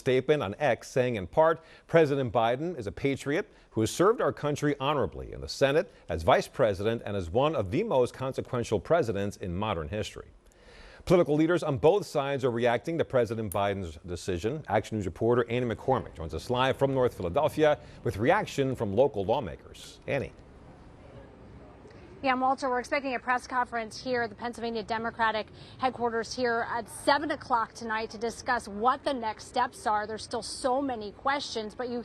Statement on X saying in part, President Biden is a patriot who has served our country honorably in the Senate as vice president and as one of the most consequential presidents in modern history. Political leaders on both sides are reacting to President Biden's decision. Action News reporter Annie McCormick joins us live from North Philadelphia with reaction from local lawmakers. Annie. Yeah, Walter, we're expecting a press conference here at the Pennsylvania Democratic headquarters here at 7 o'clock tonight to discuss what the next steps are. There's still so many questions, but you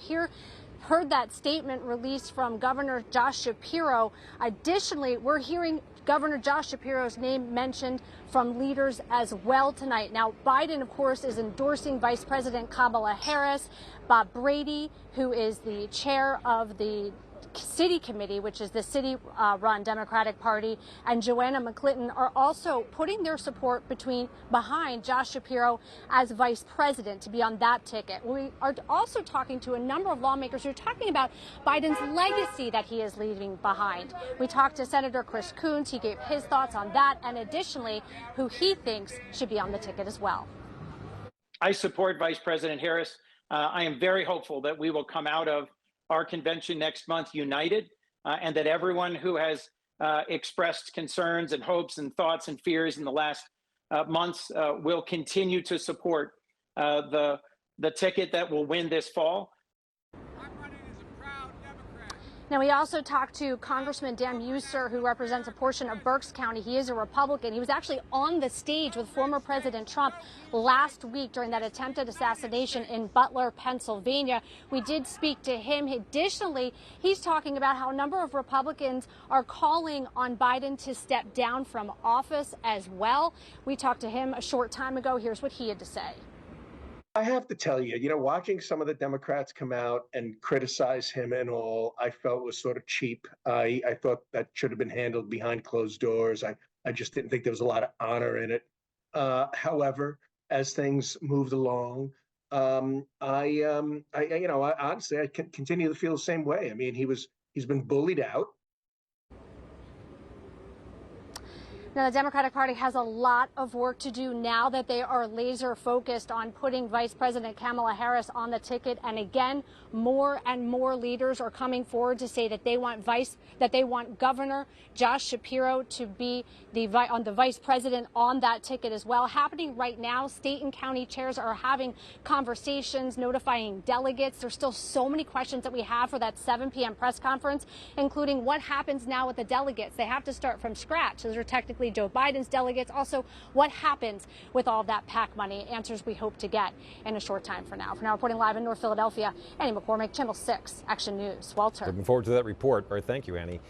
heard that statement released from Governor Josh Shapiro. Additionally, we're hearing Governor Josh Shapiro's name mentioned from leaders as well tonight. Now, Biden, of course, is endorsing Vice President Kamala Harris. Bob Brady, who is the chair of the City Committee, which is the city-run Democratic Party, and Joanna McClinton are also putting their support behind Josh Shapiro as vice president to be on that ticket. We are also talking to a number of lawmakers who are talking about Biden's legacy that he is leaving behind. We talked to Senator Chris Coons. He gave his thoughts on that, and additionally, who he thinks should be on the ticket as well. I support Vice President Harris. I am very hopeful that we will come out of our convention next month united, and that everyone who has expressed concerns and hopes and thoughts and fears in the last months will continue to support the ticket that will win this fall. Now, we also talked to Congressman Dan Muser, who represents a portion of Berks County. He is a Republican. He was actually on the stage with former President Trump last week during that attempted assassination in Butler, Pennsylvania. We did speak to him. Additionally, he's talking about how a number of Republicans are calling on Biden to step down from office as well. We talked to him a short time ago. Here's what he had to say. I have to tell you, watching some of the Democrats come out and criticize him and all, I felt was sort of cheap. I thought that should have been handled behind closed doors. I just didn't think there was a lot of honor in it. However, as things moved along, I honestly, I continue to feel the same way. I mean, he's been bullied out. Now, the Democratic Party has a lot of work to do now that they are laser focused on putting Vice President Kamala Harris on the ticket. And again, more and more leaders are coming forward to say that they want Governor Josh Shapiro to be the vice president on that ticket as well. Happening right now, state and county chairs are having conversations, notifying delegates. There's still so many questions that we have for that 7 p.m. press conference, including what happens now with the delegates. They have to start from scratch. Those are technically Joe Biden's delegates. Also, what happens with all that PAC money? Answers we hope to get in a short time for now. For now, reporting live in North Philadelphia, Annie McCormick, Channel 6 Action News. Walter. Looking forward to that report. All right, thank you, Annie.